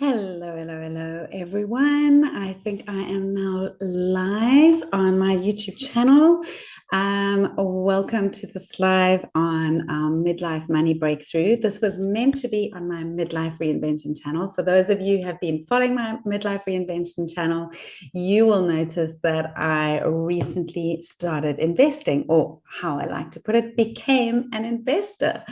Hello, everyone. I think I am now live on my YouTube channel. Welcome to this live on Midlife Money Breakthrough. This was meant to be on my Midlife Reinvention channel. For those of you who have been following my Midlife Reinvention channel, you will notice that I recently started investing, or how I like to put it, became an investor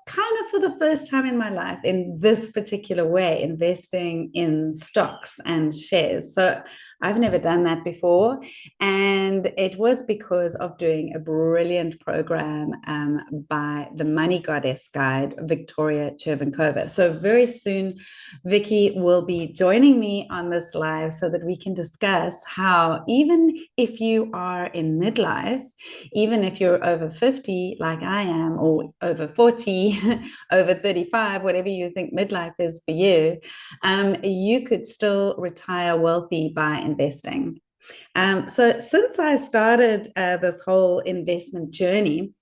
kind of for the first time in my life in this particular way, investing in stocks and shares. So I've never done that before. And it was because of doing a brilliant program by the Money Goddess Guide, Viki Chervenkova. So very soon, Viki will be joining me on this live so that we can discuss how, even if you are in midlife, even if you're over 50, like I am, or over 40, over 35, whatever you think midlife is for you, you could still retire wealthy by investing. So since I started this whole investment journey,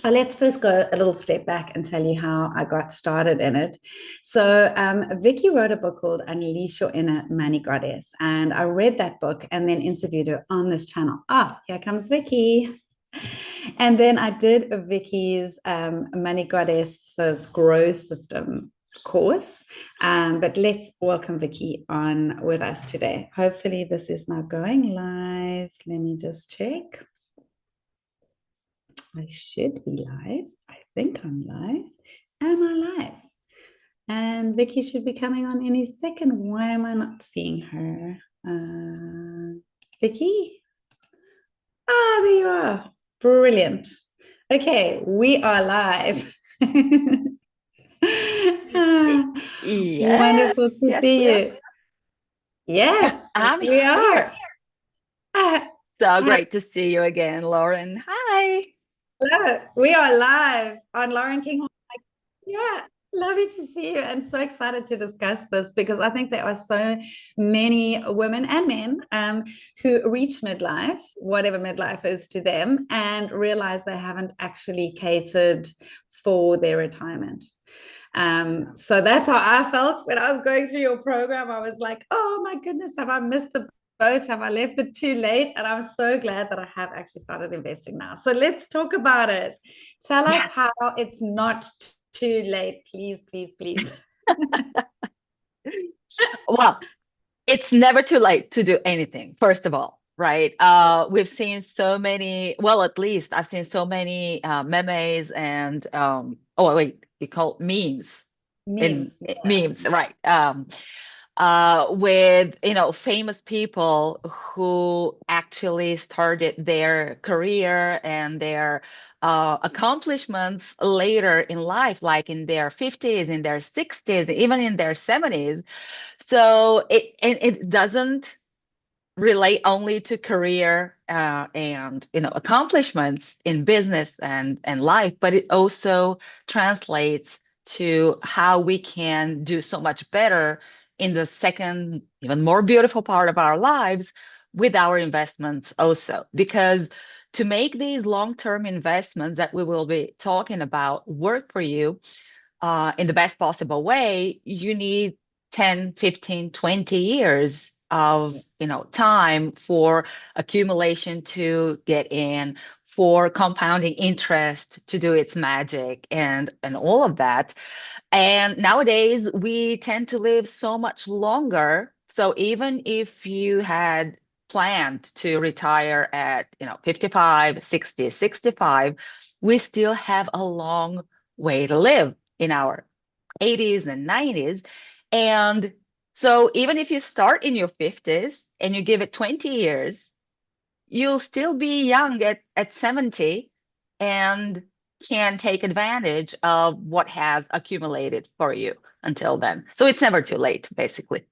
let's first go a little step back and tell you how I got started in it. So, Viki wrote a book called Unleash Your Inner Money Goddess, and I read that book and then interviewed her on this channel. Here comes Viki. And then I did Viki's Money Goddess's Growth System course. But let's welcome Viki on with us today. Hopefully, this is now going live. Let me just check. I should be live. I think I'm live. Am I live? And Viki should be coming on any second. Why am I not seeing her? Viki? There you are. Brilliant. Okay, we are live. Wonderful to Yes, see we are. you. Yes, I'm we here. are. Uh, So great to see you again, Lauren. Hi. Hello. We are live on Lauren Kinghorn. Yeah, lovely to see you and so excited to discuss this because I think there are so many women and men who reach midlife, whatever midlife is to them, and realize they haven't actually catered for their retirement. So that's how I felt when I was going through your program. I was like, oh my goodness, have I missed the boat? Have I left it too late? And I'm so glad that I have actually started investing now. So let's talk about it. Tell us Yes. how it's not too late, please, please, please. Well, it's never too late to do anything, first of all, right? We've seen so many, well, at least I've seen so many memes and oh wait, you call it memes in Memes. Yeah. memes, right? With famous people who actually started their career and their accomplishments later in life, like in their 50s, in their 60s, even in their 70s. So it doesn't relate only to career and accomplishments in business and life, but it also translates to how we can do so much better in the second, even more beautiful part of our lives with our investments also. Because to make these long-term investments that we will be talking about work for you in the best possible way, you need 10, 15, 20 years of time for accumulation to get in, for compounding interest to do its magic and all of that. And nowadays we tend to live so much longer. So even if you had planned to retire at 55, 60, 65, we still have a long way to live in our 80s and 90s. And so even if you start in your 50s and you give it 20 years, you'll still be young at 70 and can take advantage of what has accumulated for you until then. So it's never too late, basically.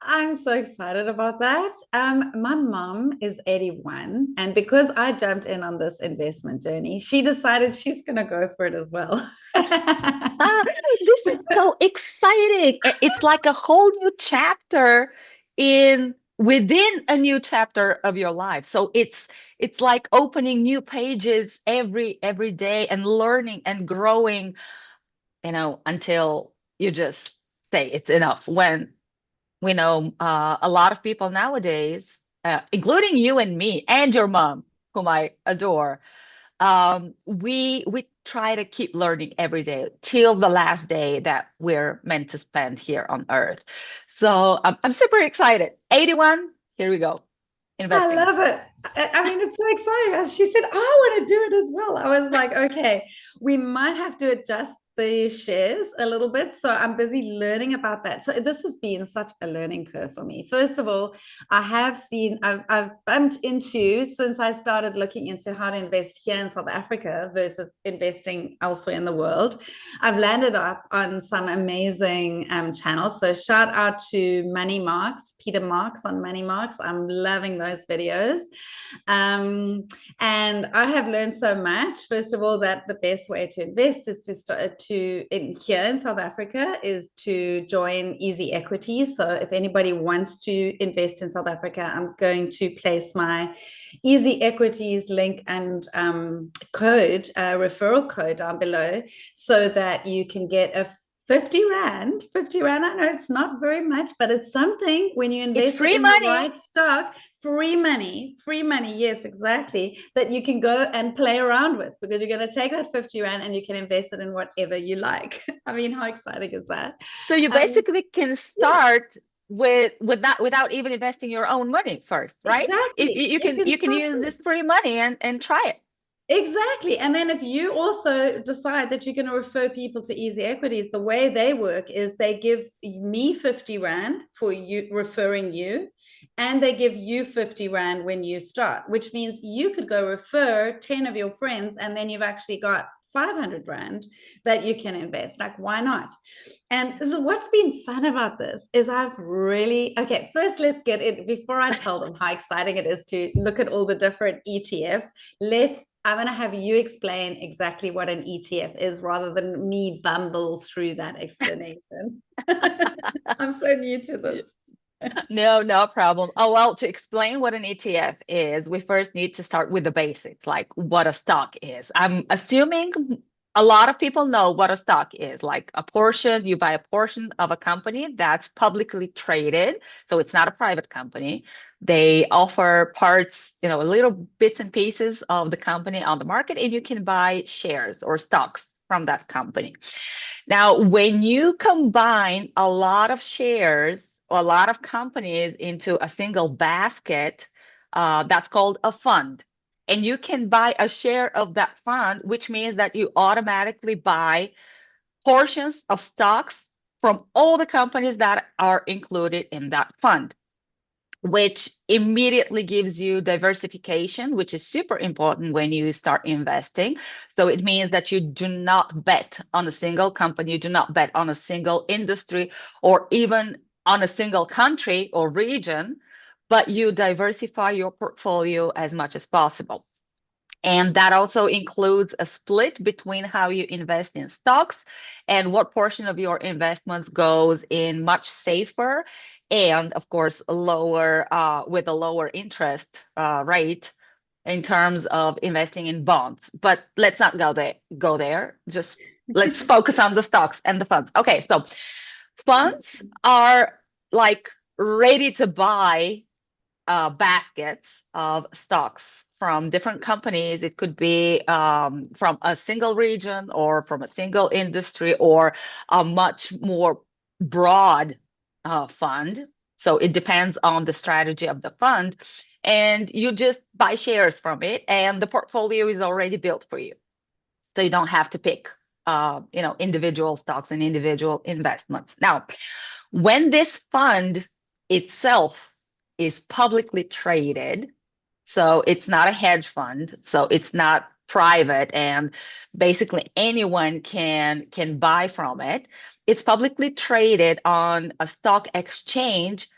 I'm so excited about that. My mom is 81, and because I jumped in on this investment journey, she decided she's going to go for it as well. Ah, this is so exciting. It's like a whole new chapter in within a new chapter of your life. So it's like opening new pages every day and learning and growing, until you just say it's enough when we know a lot of people nowadays, including you and me and your mom, whom I adore, we try to keep learning every day till the last day that we're meant to spend here on Earth. So I'm super excited. 81, here we go. I Investing. love it. I mean, it's so exciting. As she said, I want to do it as well. I was like, okay, we might have to adjust the shares a little bit. So I'm busy learning about that. So this has been such a learning curve for me. First of all, I've bumped into, since I started looking into how to invest here in South Africa versus investing elsewhere in the world, I've landed up on some amazing channels. So shout out to Money Marks, Pieter Marx on Money Marks. I'm loving those videos. And I have learned so much. First of all, that the best way to invest is to start here in South Africa is to join EasyEquities. So if anybody wants to invest in South Africa, I'm going to place my EasyEquities link and referral code down below so that you can get a 50 Rand. 50 Rand, I know it's not very much, but it's something when you It's invest it free in the money. right stock. Free money, yes, exactly, that you can go and play around with, because you're going to take that 50 Rand and you can invest it in whatever you like. I mean, how exciting is that? So you basically can Yeah, start with that without even investing your own money first, right? exactly. You You can can you can start use with. this free money and try it. Exactly. And then if you also decide that you're going to refer people to EasyEquities, the way they work is they give me 50 Rand for you referring you, and they give you 50 Rand when you start, which means you could go refer 10 of your friends, and then you've actually got 500 Rand that you can invest. Like, why not? And so what's been fun about this is I've really, okay, first let's get it, before I tell them how exciting it is to look at all the different ETFs, I'm going to have you explain exactly what an ETF is rather than me bumble through that explanation. I'm so new to this. No, no problem. Oh, well, to explain what an ETF is, we first need to start with the basics, like what a stock is. I'm assuming a lot of people know what a stock is, like a portion, you buy a portion of a company that's publicly traded. So it's not a private company. They offer parts, little bits and pieces of the company on the market, and you can buy shares or stocks from that company. Now, when you combine a lot of shares or a lot of companies into a single basket, that's called a fund. And you can buy a share of that fund, which means that you automatically buy portions of stocks from all the companies that are included in that fund, which immediately gives you diversification, which is super important when you start investing. So it means that you do not bet on a single company, you do not bet on a single industry, or even on a single country or region, but you diversify your portfolio as much as possible. And that also includes a split between how you invest in stocks and what portion of your investments goes in much safer and, of course, lower with a lower interest rate in terms of investing in bonds. But let's not go there. Just let's focus on the stocks and the funds. Okay, so funds are like ready to buy baskets of stocks from different companies. It could be from a single region or from a single industry or a much more broad fund. So it depends on the strategy of the fund. And you just buy shares from it, and the portfolio is already built for you. So you don't have to pick, individual stocks and individual investments. Now, when this fund itself is publicly traded, so it's not a hedge fund, so it's not private and basically anyone can buy from it. It's publicly traded on a stock exchange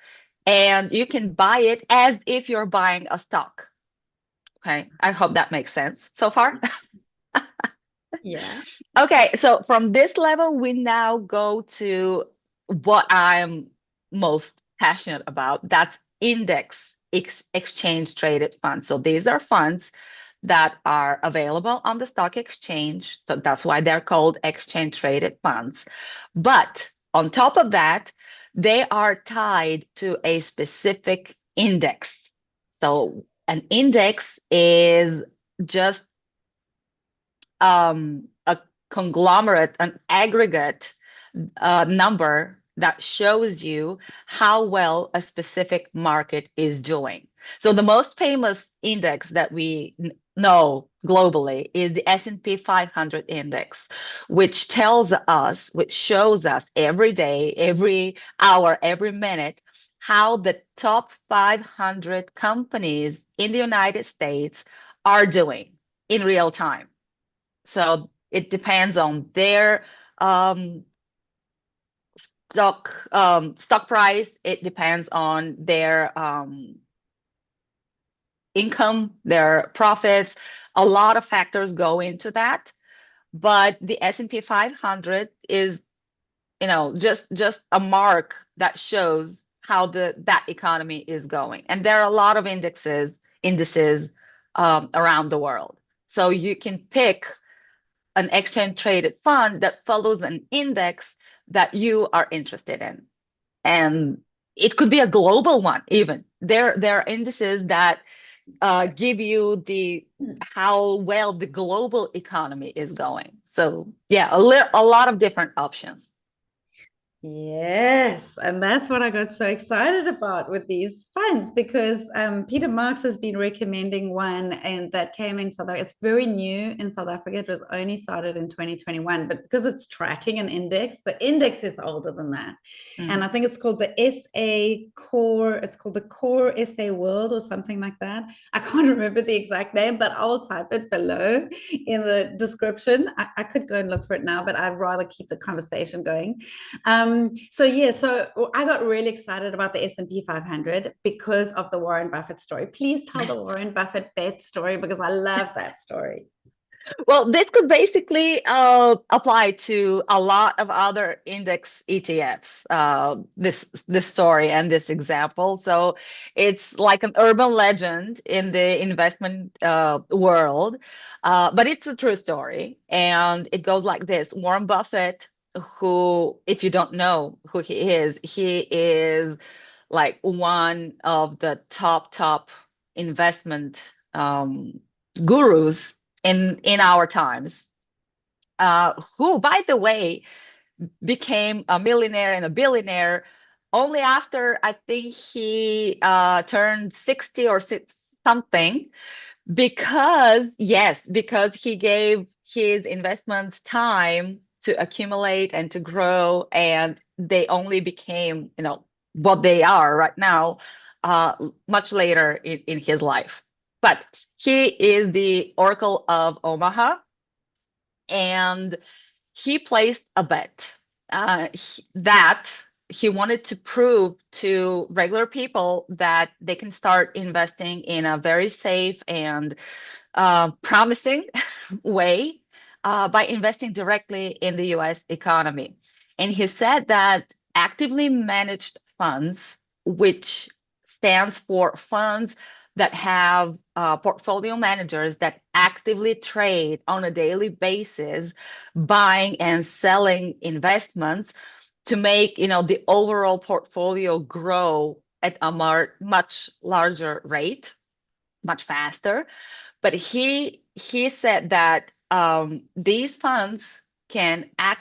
and you can buy it as if you're buying a stock. Okay, I hope that makes sense so far. Yeah. Okay, so from this level, we now go to what I'm most passionate about. That's exchange traded funds. So these are funds that are available on the stock exchange. So that's why they're called exchange traded funds. But on top of that, they are tied to a specific index. So an index is just a conglomerate, an aggregate number that shows you how well a specific market is doing. So the most famous index that we know globally is the S&P 500 index, which tells us, which shows us every day, every hour, every minute, how the top 500 companies in the United States are doing in real time. So it depends on their um, stock price. It depends on their income, their profits. A lot of factors go into that. But the S&P 500 is, just a mark that shows how that economy is going. And there are a lot of indices around the world. So you can pick an exchange traded fund that follows an index that you are interested in. And it could be a global one even. There are indices that give you how well the global economy is going. So yeah, a lot of different options. Yes, and that's what I got so excited about with these funds because Pieter Marx has been recommending one and that came in South Africa. It's very new in South Africa. It was only started in 2021, but because it's tracking an index, the index is older than that. And I think it's called the SA Core. It's called the Core SA World or something like that. I can't remember the exact name, but I'll type it below in the description. I could go and look for it now, but I'd rather keep the conversation going. So I got really excited about the S&P 500 because of the Warren Buffett story. Please tell the Warren Buffett bet story because I love that story. Well, this could basically apply to a lot of other index ETFs, this story and this example. So it's like an urban legend in the investment world, but it's a true story. And it goes like this. Warren Buffett, who, if you don't know who he is like one of the top investment gurus in our times, who, by the way, became a millionaire and a billionaire only after I think he turned 60 or something, because he gave his investments time to accumulate and to grow, and they only became, what they are right now, much later in his life. But he is the Oracle of Omaha, and he placed a bet that he wanted to prove to regular people that they can start investing in a very safe and promising way by investing directly in the US economy. And he said that actively managed funds, which stands for funds that have portfolio managers that actively trade on a daily basis, buying and selling investments to make the overall portfolio grow at a much larger rate, much faster. But he said that these funds cannot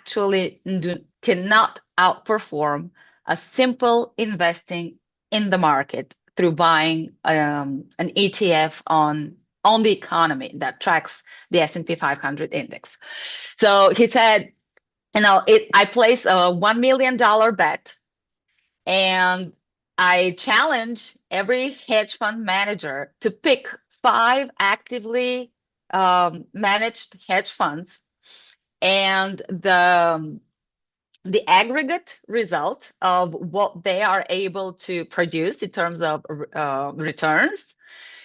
outperform a simple investing in the market through buying an ETF on the economy that tracks the S&P 500 index. So he said, I placed a $1 million bet, and I challenge every hedge fund manager to pick 5 actively managed hedge funds, and the aggregate result of what they are able to produce in terms of returns,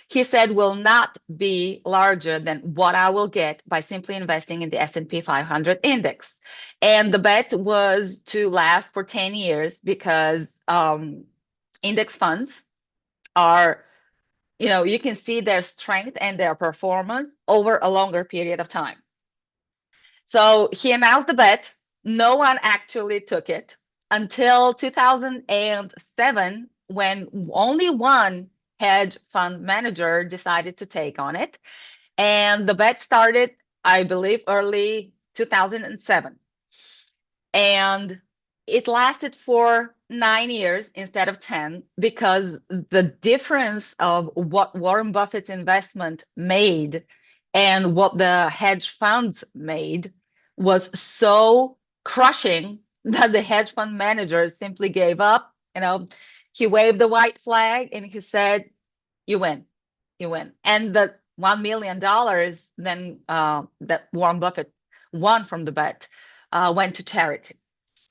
he said, will not be larger than what I will get by simply investing in the S&P 500 index. And the bet was to last for 10 years because index funds are, you can see their strength and their performance over a longer period of time. So he announced the bet. No one actually took it. until 2007, when only one hedge fund manager decided to take on it. And the bet started, I believe, early 2007. And it lasted for 9 years instead of 10, because the difference of what Warren Buffett's investment made and what the hedge funds made was so crushing that the hedge fund managers simply gave up. He waved the white flag and he said, "You win, you win." And the $1 million then that Warren Buffett won from the bet went to charity.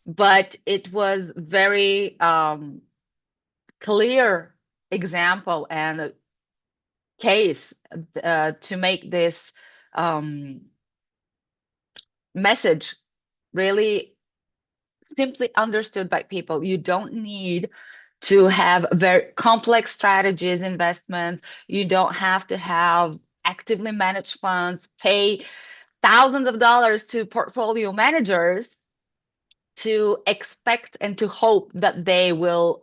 But it was very clear example and a case to make this message really simply understood by people. You don't need to have very complex strategies, investments. You don't have to have actively managed funds, pay thousands of dollars to portfolio managers to expect and to hope that they will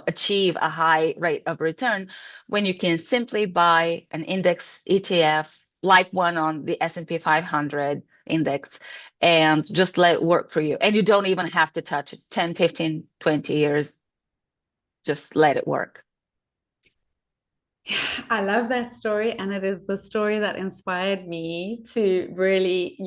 achieve a high rate of return, when you can simply buy an index ETF like one on the S&P 500 index and just let it work for you. And you don't even have to touch it 10, 15, 20 years. Just let it work. I love that story, and it is the story that inspired me to really,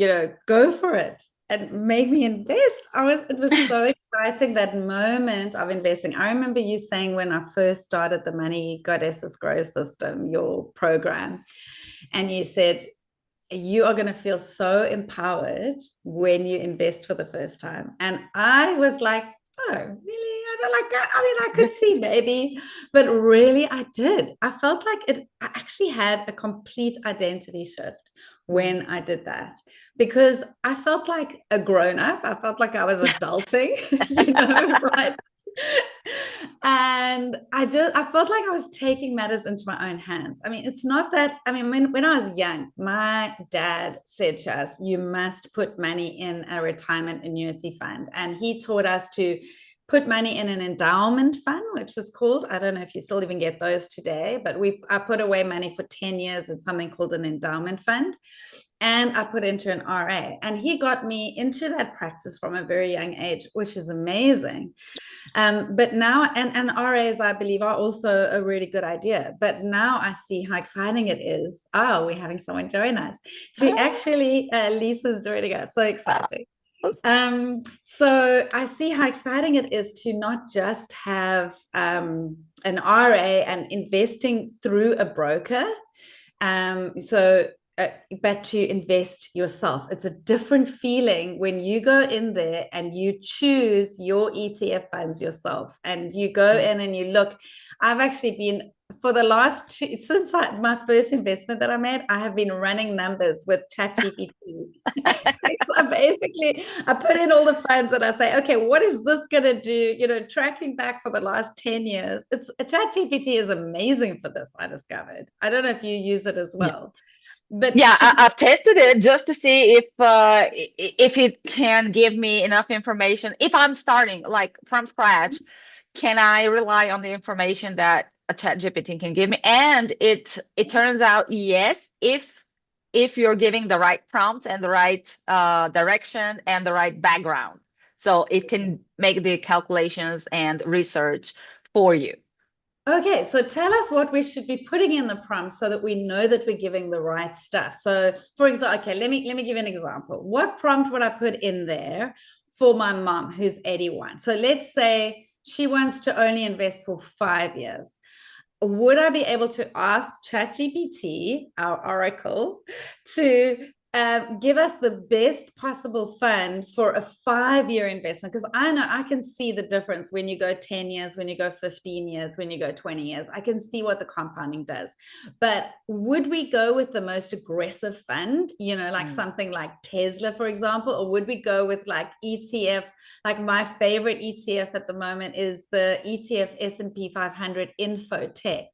go for it and make me invest. It was so exciting, that moment of investing. I remember you saying when I first started the Money Goddesses Grow System, your program, and you said, you are going to feel so empowered when you invest for the first time. And I was like, oh, really? I don't like that. I mean, I could see maybe, but really I did. I felt like I actually had a complete identity shift when I did that, because I felt like a grown-up. I felt like I was adulting, right? And I felt like I was taking matters into my own hands. I mean, it's not that, I mean, when I was young, my dad said to us, you must put money in a retirement annuity fund. And he taught us to put money in an endowment fund, which was called, I don't know if you still even get those today, but I put away money for 10 years in something called an endowment fund. And I put into an RA. And he got me into that practice from a very young age, which is amazing. But now, and RAs, I believe, are also a really good idea. But now I see how exciting it is. Oh, we're having someone join us to actually, Lisa's joining us. So exciting. So I see how exciting it is to not just have an RA and investing through a broker. But to invest yourself. It's a different feeling when you go in there and you choose your ETF funds yourself, and you go in and you look. I've actually been, for the last since my first investment that I made, I have been running numbers with ChatGPT. So basically, I put in all the funds and I say, okay, what is this going to do? Tracking back for the last 10 years. ChatGPT is amazing for this, I discovered. I don't know if you use it as well. Yeah. But yeah, I've tested it just to see if it can give me enough information. If I'm starting like from scratch, can I rely on the information that a ChatGPT can give me? And it turns out yes, if you're giving the right prompts and the right direction and the right background, so it can make the calculations and research for you. Okay, so tell us what we should be putting in the prompt so that we know that we're giving the right stuff. So, for example, okay, let me give you an example. What prompt would I put in there for my mom who's 81? So let's say she wants to only invest for 5 years. Would I be able to ask ChatGPT, our oracle, to give us the best possible fund for a 5-year investment? Because I know I can see the difference when you go 10 years, when you go 15 years, when you go 20 years. I can see what the compounding does. But would we go with the most aggressive fund, like something like Tesla, for example, or would we go with like ETF? Like my favorite ETF at the moment is the ETF S&P 500 Infotech,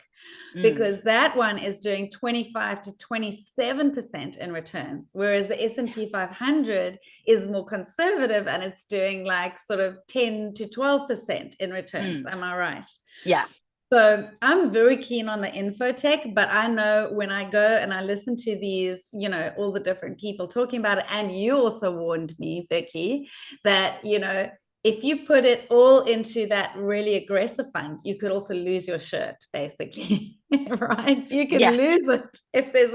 because that one is doing 25 to 27% in returns. returns, whereas the S&P 500 is more conservative and it's doing like sort of 10 to 12% in returns. Am I right? Yeah. So I'm very keen on the infotech, but I know when I go and I listen to these, you know, all the different people talking about it, and you also warned me, Viki, that, you know, if you put it all into that really aggressive fund, you could also lose your shirt, basically, right? You can lose it if there's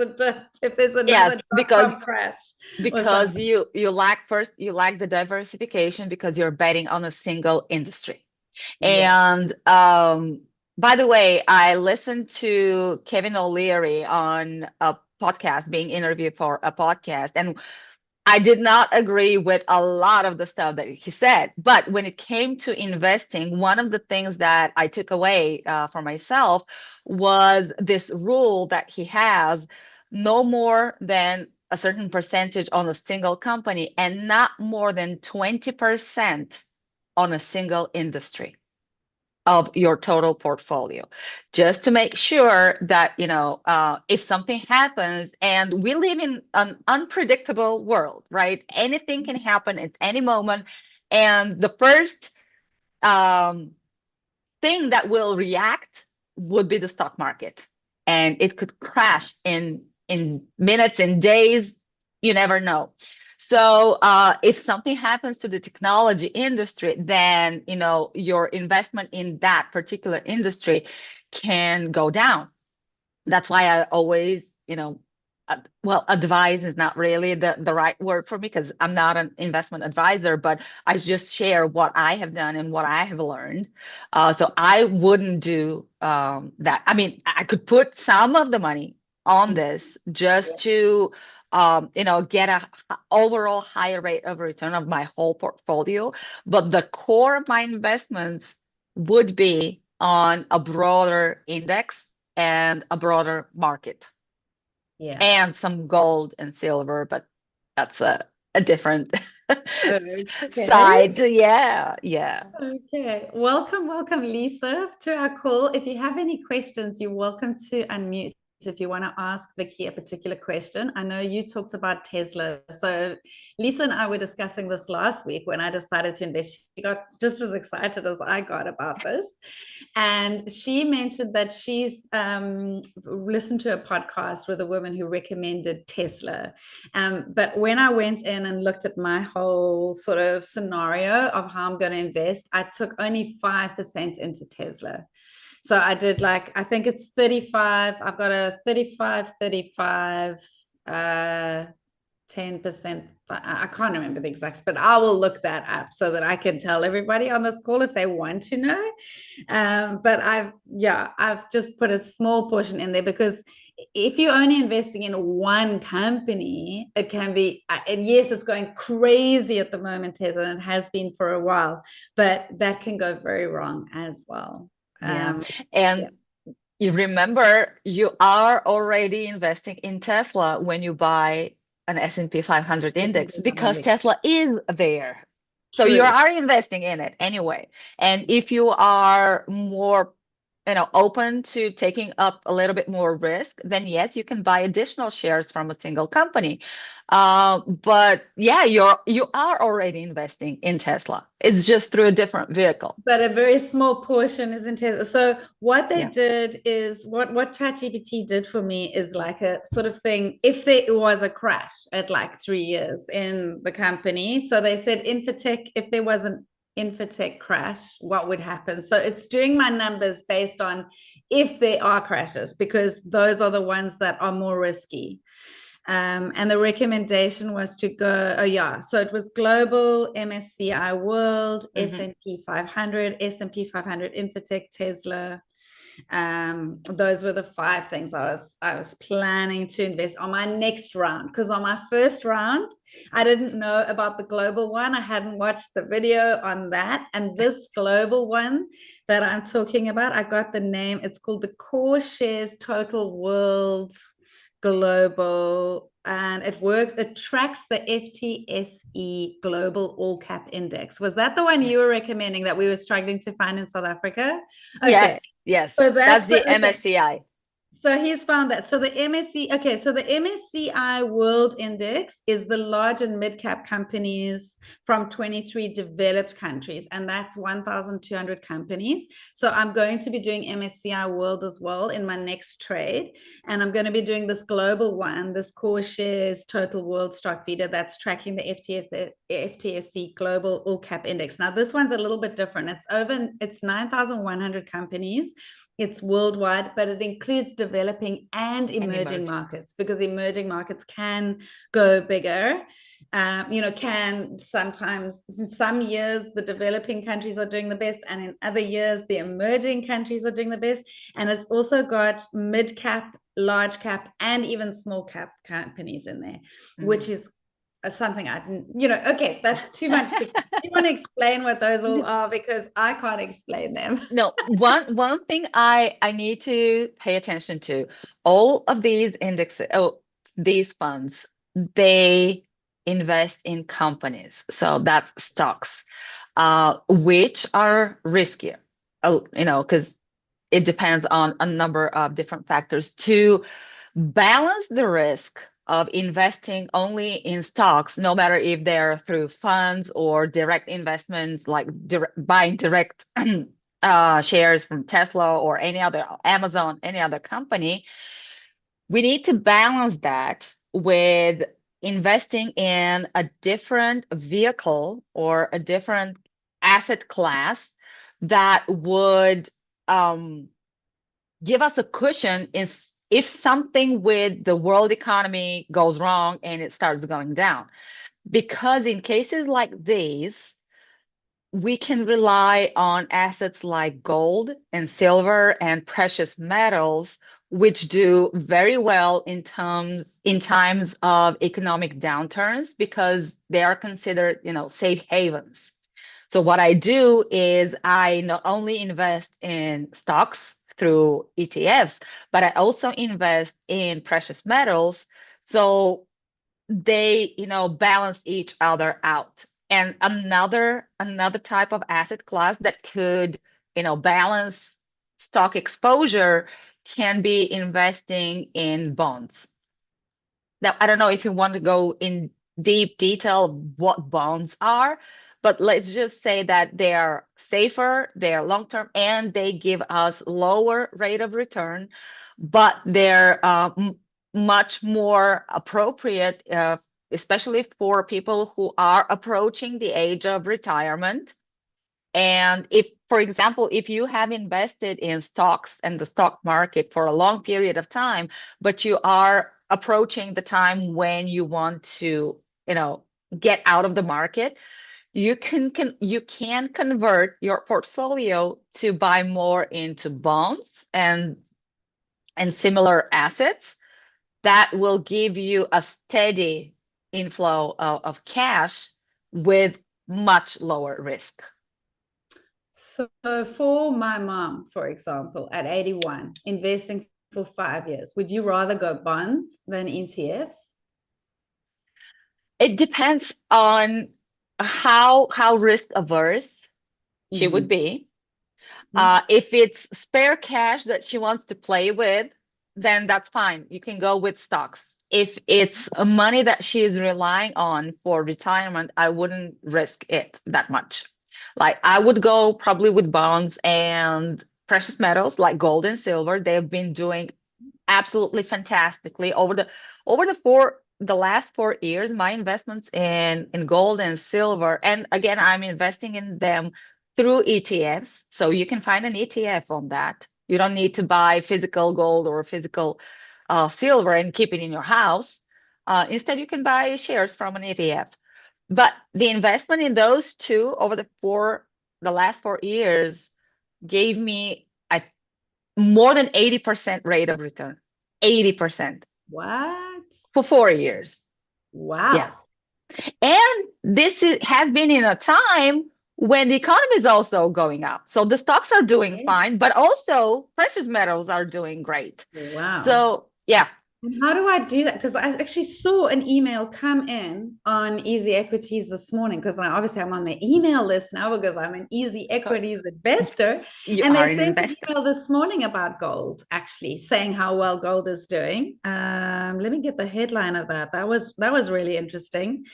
another dot-com crash. Because you lack the diversification because you're betting on a single industry. And by the way, I listened to Kevin O'Leary on a podcast, being interviewed for a podcast, and I did not agree with a lot of the stuff that he said. But when it came to investing, one of the things that I took away for myself was this rule that he has: no more than a certain percentage on a single company and not more than 20% on a single industry of your total portfolio, just to make sure that, you know, if something happens, and we live in an unpredictable world, right? Anything can happen at any moment. And the first thing that will react would be the stock market. And it could crash in minutes, in days, you never know. So if something happens to the technology industry, then, you know, your investment in that particular industry can go down. That's why I always, you know, well, advise is not really the right word for me, because I'm not an investment advisor, but I just share what I have done and what I have learned. So I wouldn't do that. I mean, I could put some of the money on this just to you know, get a overall higher rate of return of my whole portfolio. But the core of my investments would be on a broader index and a broader market. And some gold and silver, but that's a different side. Yeah. Okay. Welcome, Lisa, to our call. If you have any questions, you're welcome to unmute if you want to ask Viki a particular question. I know you talked about Tesla. So Lisa and I were discussing this last week when I decided to invest. She got just as excited as I got about this. And she mentioned that she's listened to a podcast with a woman who recommended Tesla. But when I went in and looked at my whole sort of scenario of how I'm going to invest, I took only 5% into Tesla. So I did, like, I think it's 35. I've got a 35, 10%. I can't remember the exacts, but I will look that up so that I can tell everybody on this call if they want to know. But I've just put a small portion in there, because if you're only investing in one company, it can be, and yes, it's going crazy at the moment, Tesla, and it has been for a while, but that can go very wrong as well. You remember, you are already investing in Tesla when you buy an S&P 500 index, because Tesla is there. So you are investing in it anyway. And if you are more, you know, open to taking up a little bit more risk, then yes, you can buy additional shares from a single company. But yeah, you are already investing in Tesla. It's just through a different vehicle. But a very small portion is in Tesla. So what they did is, what ChatGPT did for me is like a sort of thing, if there was a crash at like 3 years in the company. So they said Infotech, if there was an Infotech crash, what would happen? So it's doing my numbers based on if there are crashes, because those are the ones that are more risky. And the recommendation was to go, so it was global, MSCI World, S&P 500, S&P 500 Infotech, Tesla. Those were the 5 things I was planning to invest on my next round, because on my first round I didn't know about the global one. I hadn't watched the video on that, and this global one that I'm talking about, I got the name, it's called the Core Shares Total World Global, and it tracks the FTSE Global All Cap Index. Was that the one you were recommending that we were struggling to find in South Africa? Okay. Yes. So that's the MSCI. So he's found that. So the MSC, okay, so the MSCI World Index is the large and mid-cap companies from 23 developed countries, and that's 1,200 companies. So I'm going to be doing MSCI World as well in my next trade, and I'm going to be doing this global one, this Core Shares Total World Stock Feeder that's tracking the FTSE Global All Cap Index. Now this one's a little bit different. It's 9,100 companies. It's worldwide, but it includes developing and emerging markets, because emerging markets can go bigger. Can sometimes, in some years, the developing countries are doing the best, and in other years, the emerging countries are doing the best. And it's also got mid cap, large cap, and even small cap companies in there, which is something okay, that's too much to you want to explain what those all are, because I can't explain them. No, one thing I need to pay attention to, all of these indexes, these funds, they invest in companies. So that's stocks, which are riskier. Because it depends on a number of different factors. To balance the risk of investing only in stocks, no matter if they're through funds or direct investments, like buying direct shares from Tesla or any other, Amazon, any other company, we need to balance that with investing in a different vehicle or a different asset class that would give us a cushion if something with the world economy goes wrong and it starts going down. Because in cases like these, we can rely on assets like gold and silver and precious metals, which do very well in times of economic downturns, because they are considered, safe havens. So what I do is I not only invest in stocks through ETFs, but I also invest in precious metals. So they, balance each other out. And another type of asset class that could, balance stock exposure can be investing in bonds. Now, I don't know if you want to go in deep detail of what bonds are, but let's just say that they are safer, they are long-term, and they give us lower rate of return, but they're much more appropriate, especially for people who are approaching the age of retirement. And if, for example, if you have invested in stocks and the stock market for a long period of time, but you are approaching the time when you want to, get out of the market, you can convert your portfolio to buy more into bonds and similar assets that will give you a steady inflow of cash with much lower risk. So for my mom, for example, at 81, investing for 5 years, would you rather go bonds than ETFs? It depends on how risk averse she would be. If it's spare cash that she wants to play with, then that's fine. You can go with stocks. If it's money that she is relying on for retirement, I wouldn't risk it that much. Like, I would go probably with bonds and precious metals like gold and silver. They've been doing absolutely fantastically over the last 4 years. My investments in gold and silver, and again, I'm investing in them through ETFs. So you can find an ETF on that. You don't need to buy physical gold or physical silver and keep it in your house. Instead, you can buy shares from an ETF. But the investment in those two over the last 4 years gave me a more than 80% rate of return. 80%. What? For 4 years. Wow. Yes. And this has been in a time when the economy is also going up. So the stocks are doing fine, but also precious metals are doing great. Wow. So yeah, And how do I do that? Because I actually saw an email come in on EasyEquities this morning because obviously I'm on the email list now because I'm an EasyEquities investor. You And are they an sent an investor. email this morning about gold, actually saying how well gold is doing. Let me get the headline of that. That was really interesting.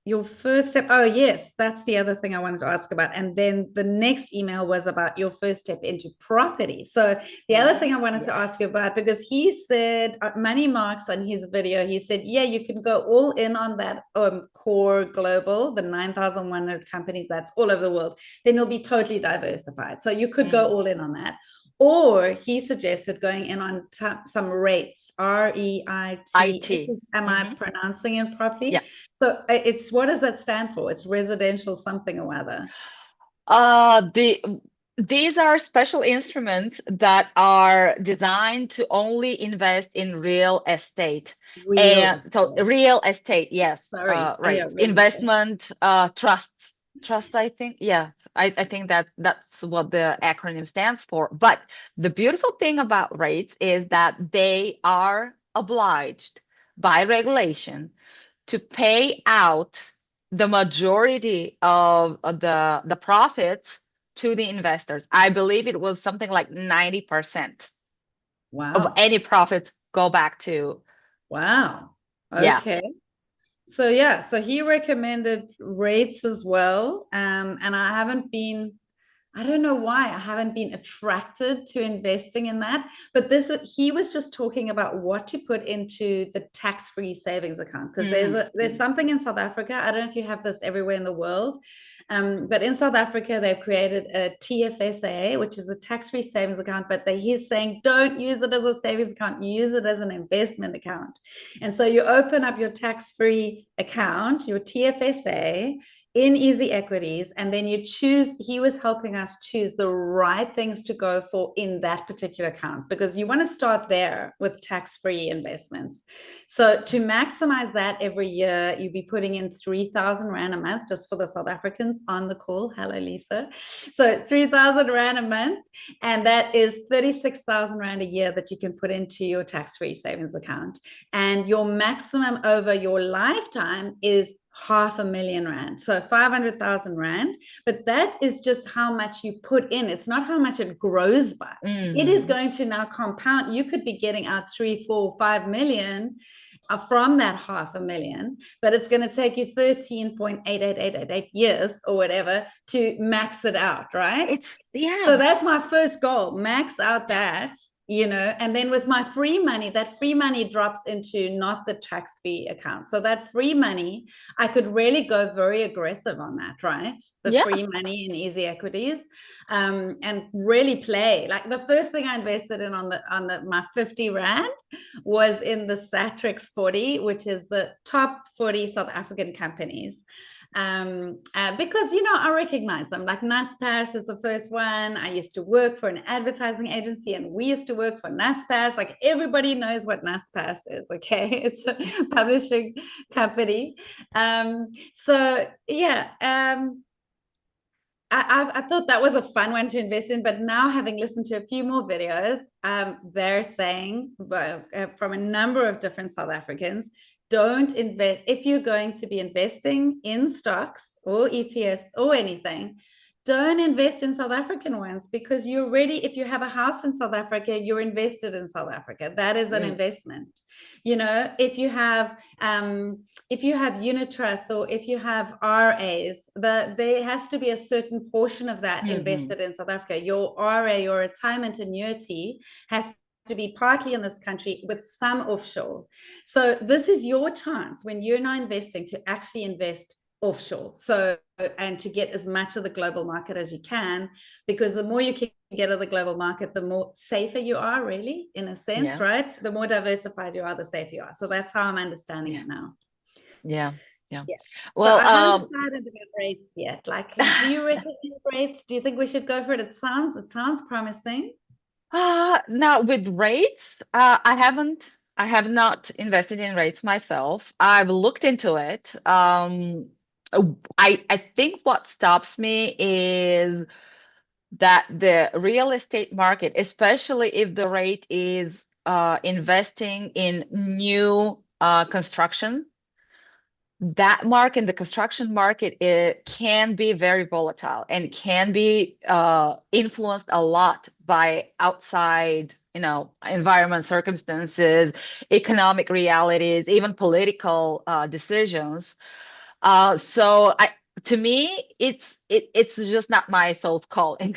Your first step. Oh, yes, that's the other thing I wanted to ask about. And then the next email was about your first step into property. So the other thing I wanted to ask you about, because he said, Money Marks on his video, he said, yeah, you can go all in on that core global, the 9,100 companies that's all over the world. Then you'll be totally diversified. So you could go all in on that. Or he suggested going in on some rates, REIT. IT. Am I pronouncing it Yeah. properly? So it's, what does that stand for? It's residential something or other. These are special instruments that are designed to only invest in real estate. Real And so estate. real estate, yes, Sorry. Oh, right. yeah, real estate. Investment, trusts, trust, I think. Yeah, I think that's what the acronym stands for. But the beautiful thing about rates is that they are obliged by regulation to pay out the majority of the profits to the investors. I believe it was something like 90% of Wow. any profit go back to, Wow. yeah. Okay. So yeah, so he recommended rates as well. And I don't know why I haven't been attracted to investing in that. But he was just talking about what to put into the tax-free savings account because there's something in South Africa. I don't know if you have this everywhere in the world, but in South Africa they've created a TFSA, which is a tax-free savings account. But he's saying don't use it as a savings account, use it as an investment account. And so you open up your tax-free account, your TFSA, in EasyEquities, and then you choose. He was helping us choose the right things to go for in that particular account because you want to start there with tax-free investments. So to maximize that every year, you'd be putting in 3,000 Rand a month, just for the South Africans on the call. Hello, Lisa. So 3,000 Rand a month, and that is 36,000 Rand a year that you can put into your tax-free savings account. And your maximum over your lifetime is 500,000 Rand. So 500,000 Rand, but that is just how much you put in. It's not how much it grows by. It is going to now compound. You could be getting out 3, 4, 5 million from that 500,000, but it's going to take you 13.88888 years or whatever to max it out, right? So Yeah. that's my first goal, max out that, and then with my free money, that free money drops into not the tax fee account. So that free money, I could really go very aggressive on that, right? The Yeah. free money in EasyEquities, and really play. Like the first thing I invested in on my 50 Rand was in the Satrix 40, which is the top 40 South African companies. Because I recognize them. Like Naspers is the first one. I used to work for an advertising agency, and we used to work for Naspers. Like everybody knows what Naspers is. Okay, it's a publishing company. So yeah. I thought that was a fun one to invest in, but now having listened to a few more videos, they're saying from a number of different South Africans, don't invest if you're going to be investing in stocks or ETFs or anything. Don't invest in South African ones because you're ready. If you have a house in South Africa, you're invested in South Africa. That is an investment. If you have unit trusts or if you have RAs, there has to be a certain portion of that invested in South Africa. Your RA, your retirement annuity, has to be partly in this country with some offshore. So this is your chance when you're now investing to actually invest offshore. So, and to get as much of the global market as you can, because the more you can get of the global market, the more safer you are, really, in a sense, Yeah. right? The more diversified you are, the safer you are. So that's how I'm understanding it now. Yeah. Yeah. Yeah. Well, So I haven't decided about rates yet. Like, do you recommend rates? Do you think we should go for it? It sounds promising. now with rates, I have not invested in rates myself. I've looked into it. I think what stops me is that the real estate market, especially if the rate is investing in new construction, that market, the construction market, it can be very volatile and can be influenced a lot by outside, environment, circumstances, economic realities, even political decisions. To me, it's just not my soul's calling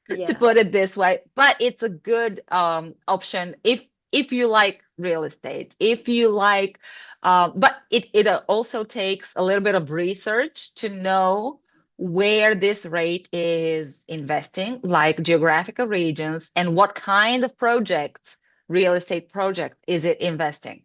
to Yeah. put it this way, but it's a good option if you like real estate, if you like, but it also takes a little bit of research to know where this rate is investing, like geographical regions, and what kind of projects, real estate project, is it investing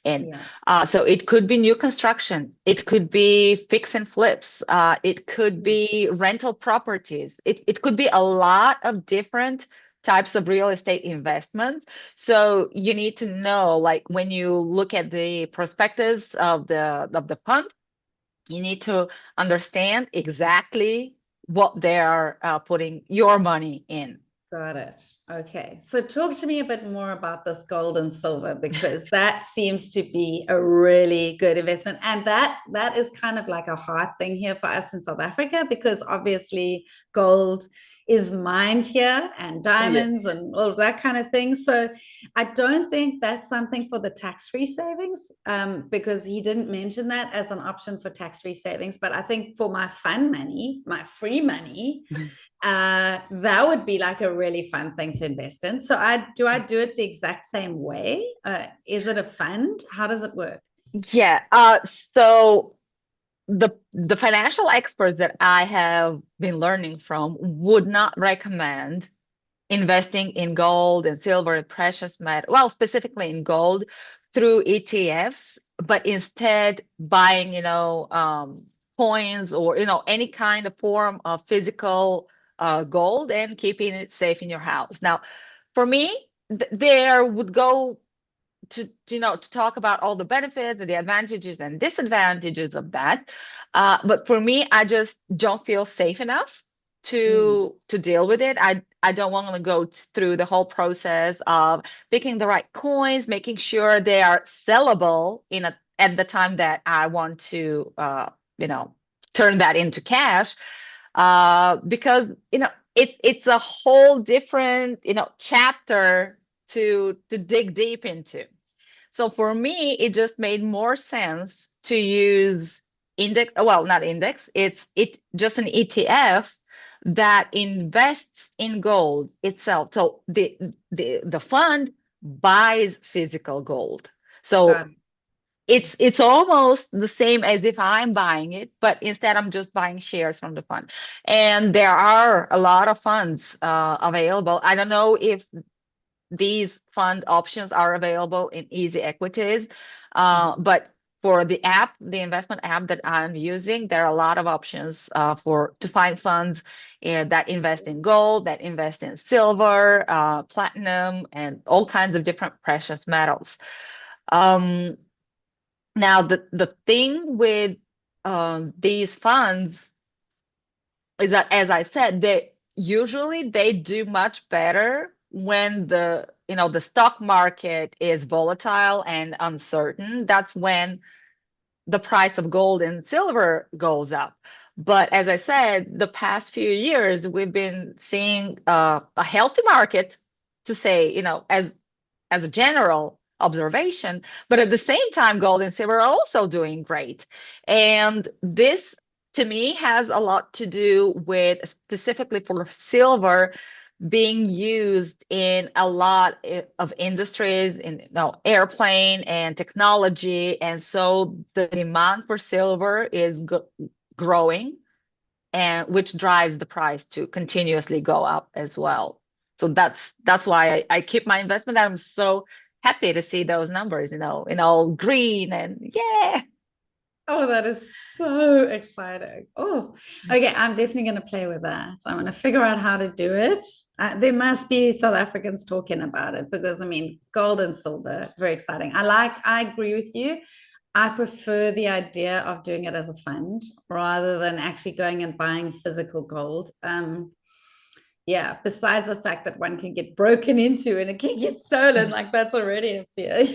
in. Yeah. So it could be new construction, it could be fix and flips, it could be rental properties, it could be a lot of different types of real estate investments. So you need to know, like when you look at the prospectus of the fund, you need to understand exactly what they are putting your money in. Got it. Okay. So talk to me a bit more about this gold and silver, because that seems to be a really good investment. And that is kind of like a hard thing here for us in South Africa, because obviously gold is mined here and Yeah. diamonds and all of that kind of thing. So I don't think that's something for the tax-free savings, because he didn't mention that as an option for tax-free savings. But I think for my fun money, my free money, that would be like a really fun thing to invest in. So I do it the exact same way? Is it a fund? How does it work? Yeah. So the financial experts that I have been learning from would not recommend investing in gold and silver and precious metal, well, specifically in gold through ETFs, but instead buying, coins or, any kind of form of physical gold and keeping it safe in your house. Now, for me, there would go to talk about all the benefits and the advantages and disadvantages of that. But for me, I just don't feel safe enough Mm, to deal with it. I don't want to go through the whole process of picking the right coins, making sure they are sellable at the time that I want to turn that into cash. Because it's a whole different chapter to dig deep into. So for me, it just made more sense to use index, well, not index, it's just an ETF that invests in gold itself. So the fund buys physical gold. got So it. it's almost the same as if I'm buying it, but instead I'm just buying shares from the fund. And there are a lot of funds available. I don't know if these fund options are available in EasyEquities. Mhm. But for the investment app that I'm using, there are a lot of options to find funds that invest in gold, that invest in silver, platinum, and all kinds of different precious metals. Um, Now, the thing with these funds is that, as I said, they do much better when the stock market is volatile and uncertain. That's when the price of gold and silver goes up. But as I said, the past few years we've been seeing a healthy market, to say, as a general observation, but at the same time, gold and silver are also doing great. And this, to me, has a lot to do with, specifically for silver, being used in a lot of industries, in airplane and technology. And so the demand for silver is growing, and which drives the price to continuously go up as well. So that's why I keep my investment. I'm so happy to see those numbers, in all green, and yeah. Oh, that is so exciting. Oh, okay. I'm definitely going to play with that. I'm going to figure out how to do it. There must be South Africans talking about it, because I mean, gold and silver, very exciting. I agree with you. I prefer the idea of doing it as a fund rather than actually going and buying physical gold. Yeah, besides the fact that one can get broken into and it can get stolen, like that's already a fear.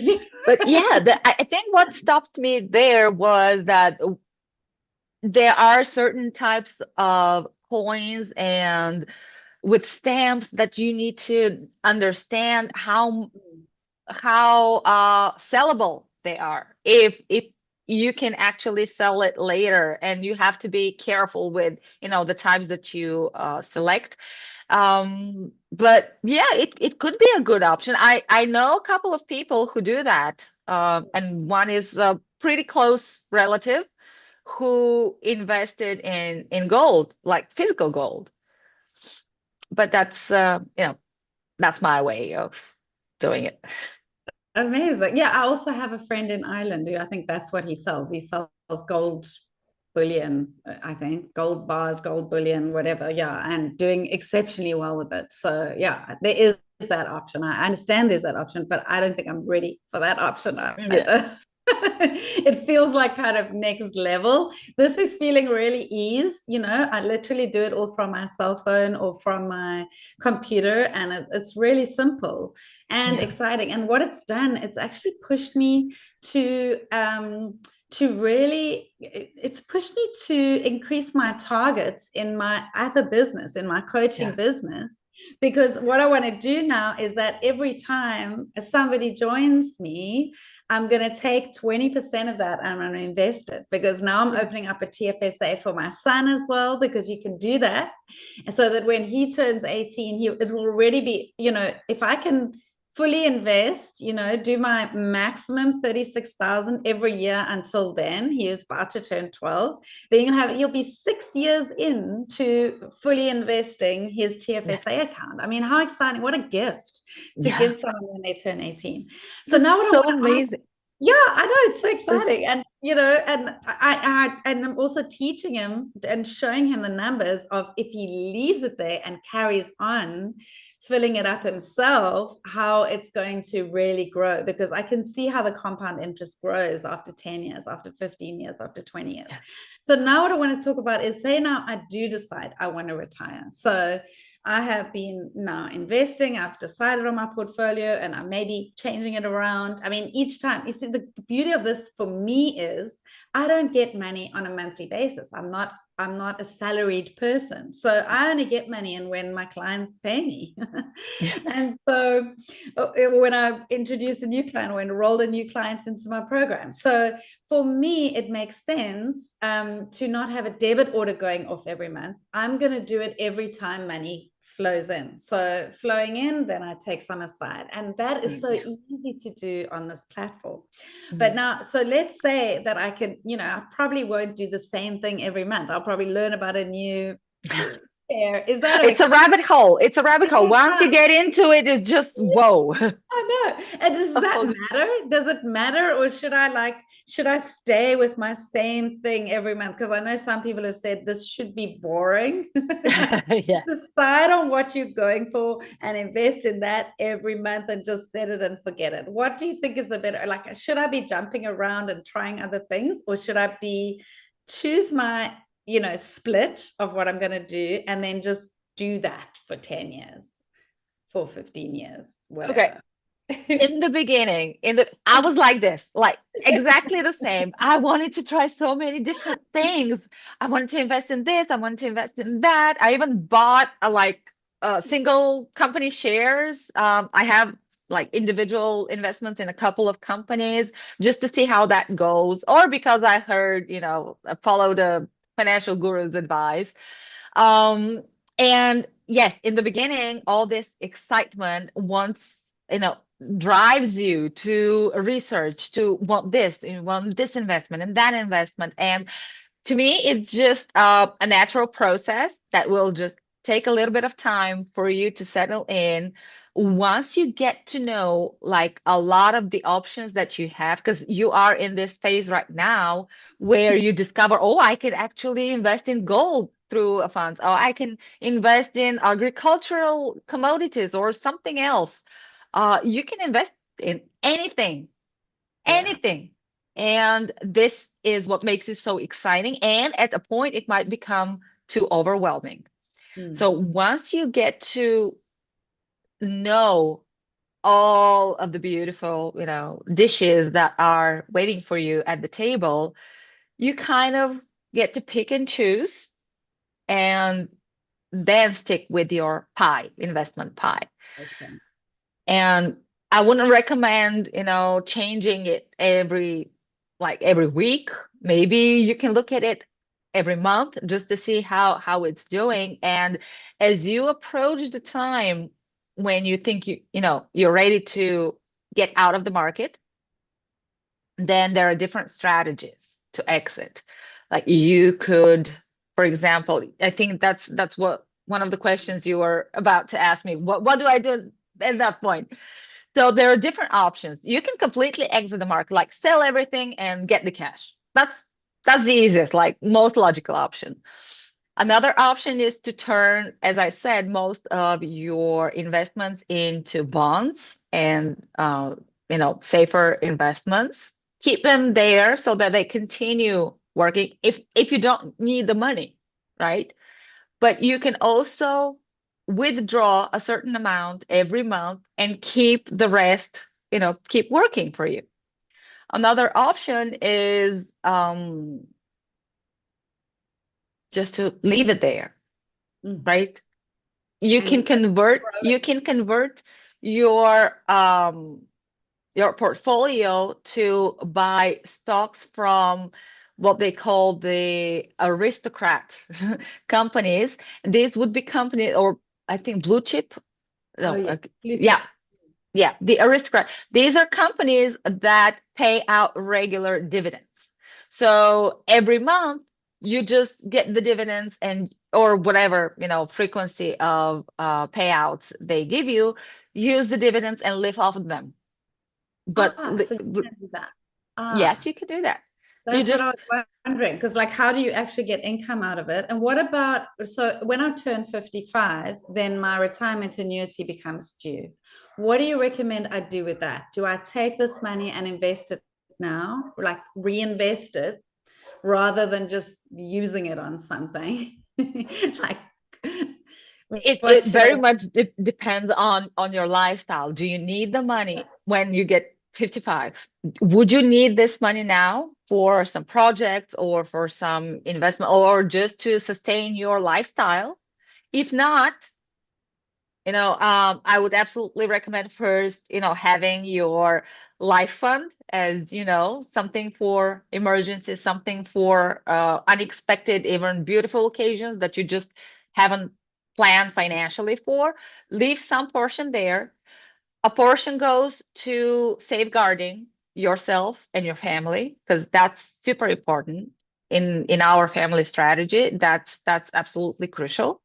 But yeah, I think what stopped me there was that there are certain types of coins and with stamps that you need to understand how sellable they are. If you can actually sell it later, and you have to be careful with the types that you select. But yeah, it could be a good option. I know a couple of people who do that, and one is a pretty close relative who invested in gold, like physical gold. But that's my way of doing it. Amazing. Yeah, I also have a friend in Ireland who I think that's what he sells. He sells gold bullion, I think, gold bars, gold bullion, whatever. Yeah, and doing exceptionally well with it. So, yeah, there is that option. I understand there's that option, but I don't think I'm ready for that option Yeah. either. It feels like kind of next level. This is feeling really ease. I literally do it all from my cell phone or from my computer, and it's really simple and Yeah. exciting. And what it's done, it's actually pushed me to really, it's pushed me to increase my targets in my other business, in my coaching Yeah. business. Because what I want to do now is that every time somebody joins me, I'm going to take 20% of that and I'm going to invest it, because now I'm Yeah. opening up a TFSA for my son as well, because you can do that. And so that when he turns 18, it will already be, if I can fully invest, do my maximum 36,000 every year until then, he is about to turn 12, then he'll be 6 years into fully investing his Yeah. TFSA account. I mean, how exciting, what a gift to Yeah. give someone when they turn 18. So That's now what I so want to ask, amazing. yeah, I know, it's so exciting. And and I'm also teaching him and showing him the numbers of, if he leaves it there and carries on filling it up himself, how it's going to really grow, because I can see how the compound interest grows after 10 years, after 15 years, after 20 years. Yeah. So now what I want to talk about is, say now I do decide I want to retire. So I have been now investing. I've decided on my portfolio and I'm maybe changing it around. I mean, each time, you see, the beauty of this for me is I don't get money on a monthly basis. I'm not a salaried person. So I only get money in when my clients pay me. And so when I introduce a new client or enroll a new clients into my program. So for me, it makes sense to not have a debit order going off every month. I'm going to do it every time money flows in. So flowing in, then I take some aside. And that is so Yeah. easy to do on this platform. But Mhm. now, so let's say that I can, I probably won't do the same thing every month. I'll probably learn about a new share. Is that It's a okay? rabbit hole. It's a rabbit Is hole. that Once you fun? get into it, it's just whoa. I know. And does that matter? Does it matter? Or should I stay with my same thing every month? Because I know some people have said this should be boring. Yeah. Decide on what you're going for and invest in that every month and just set it and forget it. What do you think is the better? Like, should I be jumping around and trying other things? Or should I be choose my, split of what I'm going to do and then just do that for 10 years, for 15 years, Okay. whatever? In the beginning, I was like this, like exactly the same. I wanted to try so many different things. I wanted to invest in this, I wanted to invest in that. I even bought single company shares. I have like individual investments in a couple of companies just to see how that goes, or because I heard, I followed a financial guru's advice. Um, and yes, in the beginning, all this excitement once, drives you to research, to want this, you want this investment and that investment. And to me, it's just a natural process that will just take a little bit of time for you to settle in. Once you get to know like a lot of the options that you have, because you are in this phase right now where you discover, oh, I could actually invest in gold through a fund, or I can invest in agricultural commodities or something else. You can invest in anything, Yeah. anything. And this is what makes it so exciting. And at a point, it might become too overwhelming. Mm. So once you get to know all of the beautiful, dishes that are waiting for you at the table, you kind of get to pick and choose and then stick with your investment pie. Okay. And I wouldn't recommend, changing it every week. Maybe you can look at it every month just to see how it's doing. And as you approach the time when you think you're ready to get out of the market, then there are different strategies to exit. Like you could, for example, I think that's what one of the questions you were about to ask me. What do I do at that point? So there are different options. You can completely exit the market, like sell everything and get the cash. That's the easiest, like most logical option. Another option is to turn, as I said, most of your investments into bonds and safer investments. Keep them there so that they continue working if you don't need the money, right? But you can also withdraw a certain amount every month and keep the rest, keep working for you. Another option is just to leave it there, Mm. right? You And can convert grow you it. can convert your portfolio to buy stocks from what they call the aristocrat companies. These would be companies, or I think blue chip. Oh, No, yeah. Blue yeah, chip. yeah, the aristocrat. These are companies that pay out regular dividends. So every month you just get the dividends and or whatever, frequency of payouts they give you, use the dividends and live off of them. But So you can do that. yes, Ah, you can do that. You that's what just I was wondering. Because, like, how do you actually get income out of it? And what about, so when I turn 55, then my retirement annuity becomes due. What do you recommend I do with that? Do I take this money and invest it now, like reinvest it, rather than just using it on something? Like, what it should I very do? much depends on your lifestyle. Do you need the money when you get 55? Would you need this money now for some projects or for some investment or just to sustain your lifestyle? If not, I would absolutely recommend first, having your life fund as, something for emergencies, something for unexpected, even beautiful occasions that you just haven't planned financially for. Leave some portion there. A portion goes to safeguarding yourself and your family, because that's super important in our family strategy. That's absolutely crucial.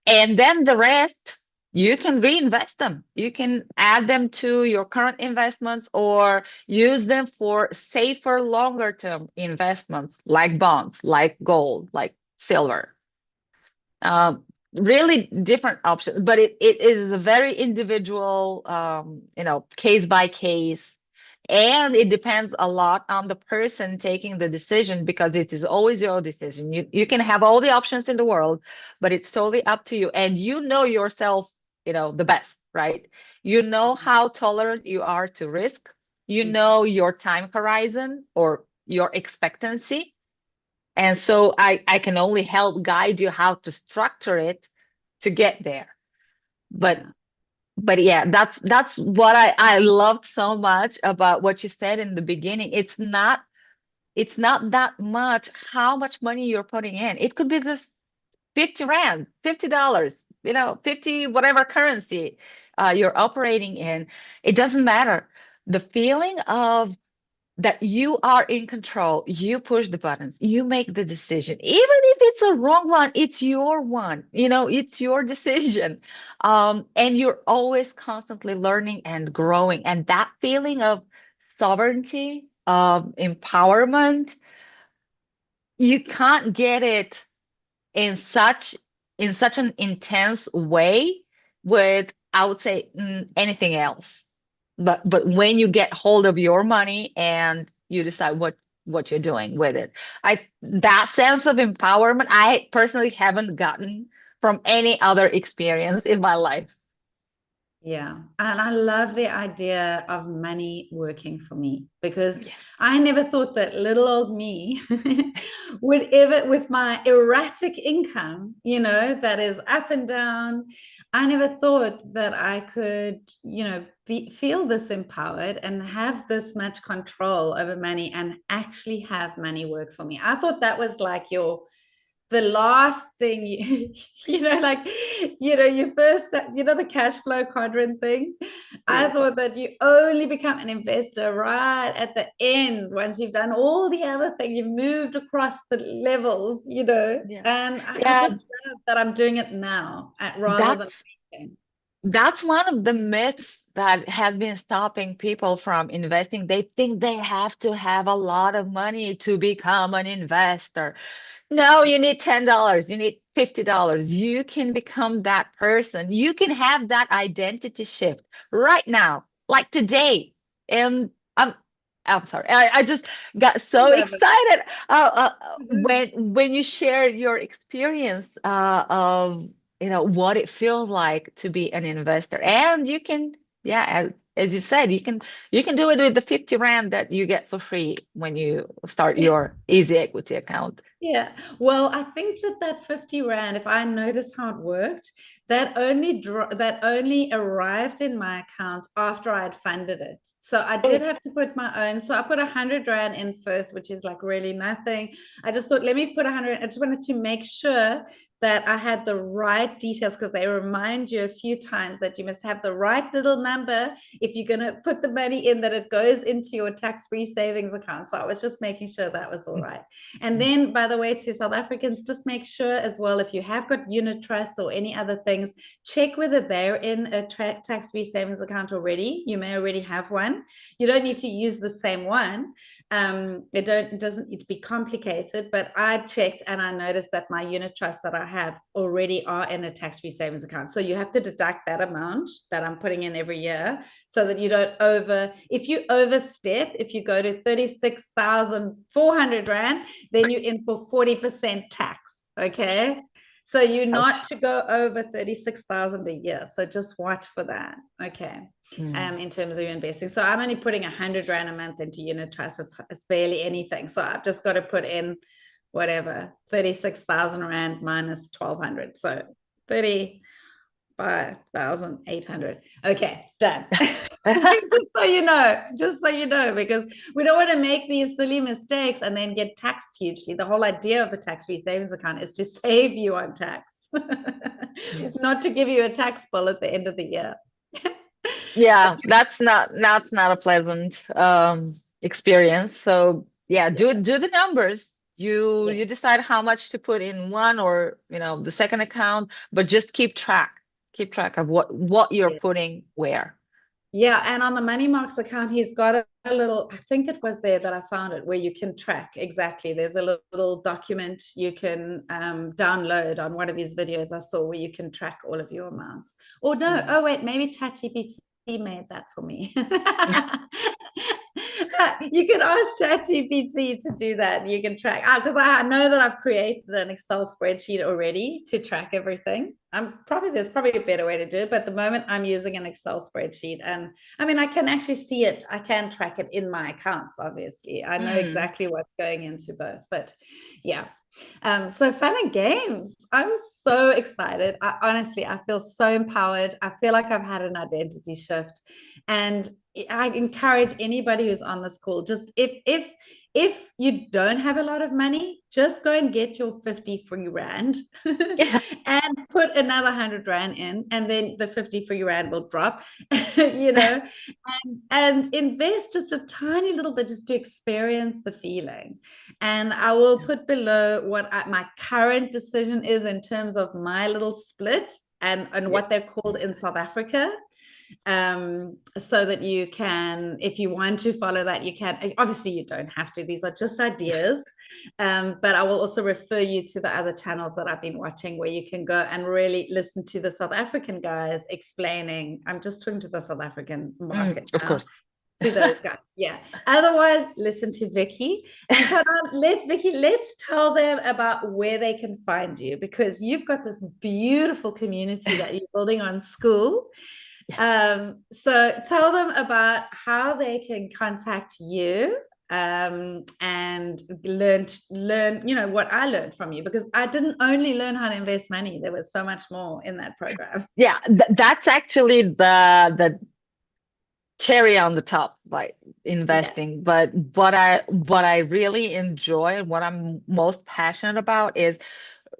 And then the rest, you can reinvest them. You can add them to your current investments or use them for safer, longer term investments like bonds, like gold, like silver. Really different options, but it is a very individual, case by case. And it depends a lot on the person taking the decision because it is always your decision. You can have all the options in the world, but it's totally up to you. And you know yourself, the best, right? You know how tolerant you are to risk. You know your time horizon or your expectancy. And so I can only help guide you how to structure it to get there. But Yeah. but yeah, that's what I loved so much about what you said in the beginning. It's not that much how much money you're putting in. It could be just 50 rand, $50, 50 whatever currency you're operating in. It doesn't matter. The feeling of that you are in control. You push the buttons, you make the decision. Even if it's a wrong one, it's your one. It's your decision. And you're always constantly learning and growing. And that feeling of sovereignty, of empowerment, you can't get it in such an intense way with, I would say, anything else. But when you get hold of your money and you decide what you're doing with it, I that sense of empowerment, I personally haven't gotten from any other experience in my life. Yeah. And I love the idea of money working for me, because Yeah. I never thought that little old me would ever, with my erratic income, that is up and down, I never thought that I could, feel this empowered and have this much control over money and actually have money work for me. I thought that was like the last thing like you first, the cash flow quadrant thing. I Yes. thought that you only become an investor right at the end, once you've done all the other things, you've moved across the levels, Yeah. and I Yeah, just love that I'm doing it now, rather than that's waiting. that's one of the myths that has been stopping people from investing. They think they have to have a lot of money to become an investor. No, you need $10, you need $50. You can become that person. You can have that identity shift right now, like today. And I'm sorry, I just got I so love excited it. when you share your experience of what it feels like to be an investor. And you can, yeah, as you said, you can do it with the 50 rand that you get for free when you start your easy equity account. Yeah. Well, I think that 50 rand, if I noticed how it worked, that only arrived in my account after I had funded it. So I did Oh, have to put my own. So I put 100 rand in first, which is like really nothing. I just thought, let me put 100. I just wanted to make sure that I had the right details, because they remind you a few times that you must have the right little number if you're going to put the money in, that it goes into your tax-free savings account. So I was just making sure that was all right. And then, by the way, to South Africans, just make sure as well, if you have got unit trusts or any other things, check whether they're in a tax-free savings account already. You may already have one. You don't need to use the same one. It doesn't need to be complicated, but I checked and I noticed that my unit trusts that I have already are in a tax-free savings account. So you have to deduct that amount that I'm putting in every year, so that you don't if you overstep, if you go to 36,400 rand, then you're in for 40% tax. Okay. So you're ouch. not to go over 36,000 a year. So just watch for that. Okay. Mm. In terms of your investing. So I'm only putting 100 rand a month into unit trust. It's barely anything. So I've just got to put in whatever, 36,000 rand minus 1,200. So 35,800. Okay, done. Just so you know, because we don't want to make these silly mistakes and then get taxed hugely. The whole idea of the tax-free savings account is to save you on tax, Yeah. not to give you a tax bill at the end of the year. Yeah, that's not a pleasant experience. So yeah, Yeah, do the numbers. You yeah, you decide how much to put in one or the second account, but just keep track. Keep track of what you're yeah. putting where. Yeah, and on the Money Marks account, he's got a little, I think it was there that I found it, where you can track exactly. There's a little document you can download on one of his videos I saw, where you can track all of your amounts. Or no, Mm. oh wait, maybe ChatGPT made that for me. You can ask ChatGPT to do that. You can track, because I know that I've created an Excel spreadsheet already to track everything. There's probably a better way to do it, but at the moment I'm using an Excel spreadsheet, and I mean I can actually see it. I can track it in my accounts. Obviously, I know Mm. exactly what's going into both. But yeah, so fun and games. I'm so excited. I feel so empowered. I feel like I've had an identity shift, and I encourage anybody who's on this call, just if you don't have a lot of money, just go and get your 50 free rand Yeah. and put another 100 rand in, and then the 50 free rand will drop, you know, and invest just a tiny little bit, just to experience the feeling. And I will put below what my current decision is in terms of my little split, and Yeah. what they're called in South Africa, so that you can, if you want to follow that, you can. Obviously you don't have to, these are just ideas, but I will also refer you to the other channels that I've been watching, where you can go and really listen to the South African guys explaining. I'm just talking to the South African market Of now, course. to those guys. Yeah. Otherwise, listen to Viki. And so now let's tell them about where they can find you, because you've got this beautiful community that you're building on Skool. So tell them about how they can contact you, and learn, what I learned from you, because I didn't only learn how to invest money. There was so much more in that program. Yeah, that's actually the cherry on the top, like Yeah. investing. But what I really enjoy and what I'm most passionate about is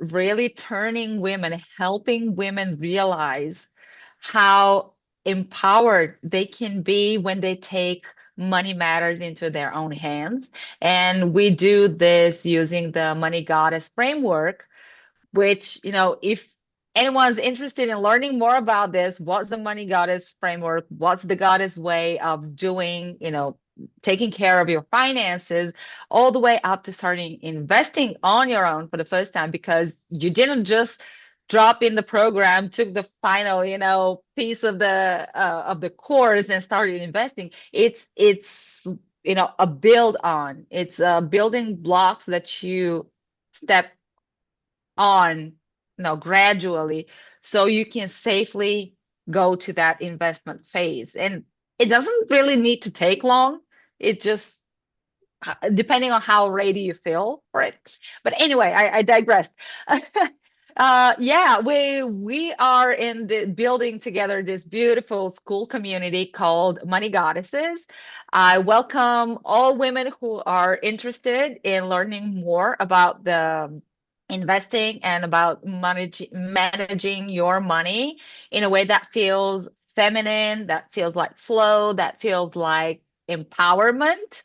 really turning women, helping women realize how empowered they can be when they take money matters into their own hands. And we do this using the Money Goddess framework, which, if anyone's interested in learning more about this, what's the Money Goddess framework? What's the Goddess way of doing, taking care of your finances, all the way up to starting investing on your own for the first time, because you didn't just drop in the program, took the final, piece of the course and started investing. It's a build on. It's building blocks that you step on, gradually, so you can safely go to that investment phase. And it doesn't really need to take long. It just depending on how ready you feel for it. But anyway, I digressed. Yeah, we are in the building together this beautiful Skool community called Money Goddesses. I welcome all women who are interested in learning more about the investing and about managing your money in a way that feels feminine, that feels like flow, that feels like empowerment,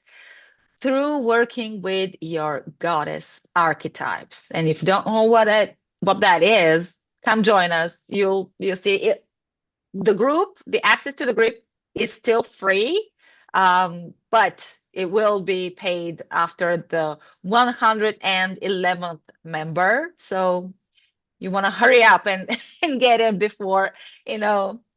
through working with your goddess archetypes. And if you don't know what that is, come join us. You'll see it. The access to the group is still free, but it will be paid after the 111th member. So you want to hurry up and, and get in before,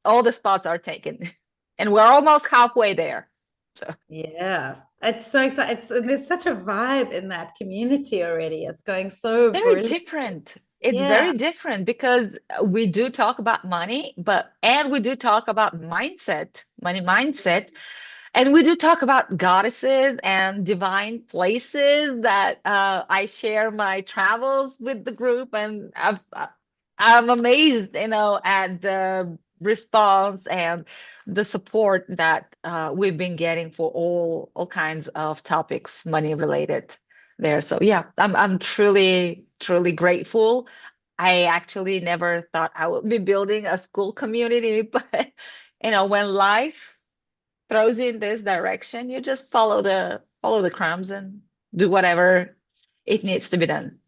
all the spots are taken. And we're almost halfway there. So Yeah. It's so exciting. There's such a vibe in that community already. It's going so very brilliant. different. It's Yeah. very different because we do talk about money, and we do talk about money mindset, and we do talk about goddesses and divine places that I share my travels with the group, and I'm amazed, at the response and the support that we've been getting for all kinds of topics, money related there. So yeah, I'm truly, truly grateful. I actually never thought I would be building a Skool community, but when life throws you in this direction, you just follow the crumbs and do whatever it needs to be done.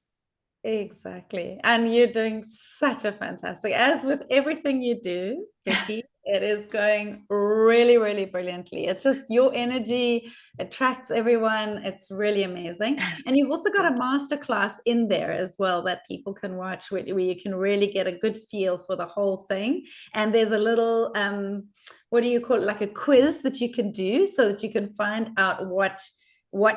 Exactly. And you're doing such a fantastic, as with everything you do, Viki, it is going really, really brilliantly. It's just your energy attracts everyone. It's really amazing. And you've also got a masterclass in there as well that people can watch, where you can really get a good feel for the whole thing. And there's a little, what do you call it? Like a quiz that you can do so that you can find out what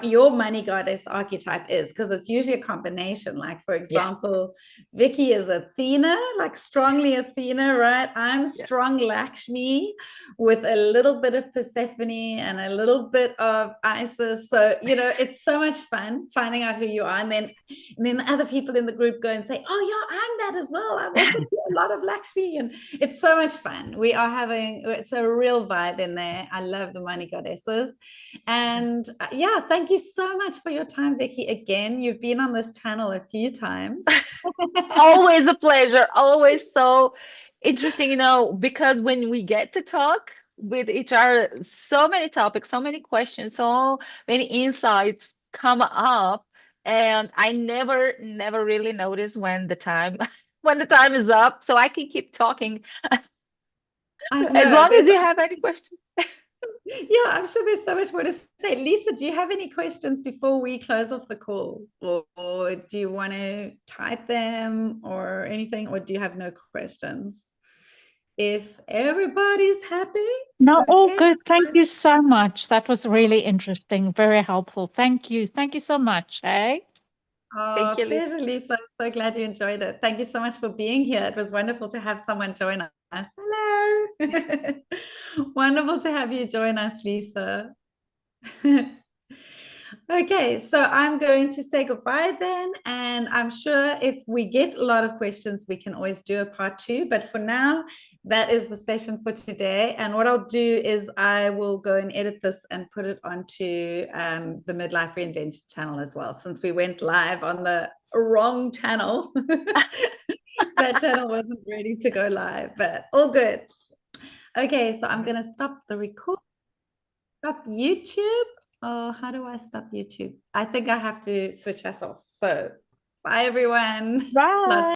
your money goddess archetype is, because it's usually a combination. Like, for Yes. example, Viki is Athena, like strongly Athena, right? I'm Yes. strong Lakshmi with a little bit of Persephone and a little bit of Isis. So, it's so much fun finding out who you are. And then the other people in the group go and say, oh, yeah, I'm that as well. I'm also a lot of Lakshmi. And it's so much fun. It's a real vibe in there. I love the money goddesses. And yeah, thank you so much for your time, Viki. Again, you've been on this channel a few times. Always a pleasure. Always so interesting, because when we get to talk with each other, so many topics, so many questions, so many insights come up, and I never really notice when the time when the time is up, so I can keep talking I as know. long as you have any questions. Yeah, I'm sure there's so much more to say. Lisa, do you have any questions before we close off the call? Or do you want to type them or anything? Or do you have no questions? if everybody's happy. No, all Okay. good. Thank you so much. That was really interesting, very helpful. Thank you. Thank you so much. Hey. Oh, Thank you, Lisa. pleasure, Lisa. I'm so glad you enjoyed it. Thank you so much for being here. It was wonderful to have someone join us. Hello. Wonderful to have you join us, Lisa. Okay, so I'm going to say goodbye then. And I'm sure if we get a lot of questions, we can always do a part two. But for now, that is the session for today. And what I'll do is I will go and edit this and put it onto the Midlife Reinvention channel as well, since we went live on the wrong channel. That channel wasn't ready to go live, but all good. Okay, so I'm going to stop the record. Stop YouTube. Oh, how do I stop YouTube? I think I have to switch us off. So bye, everyone. Bye. Lots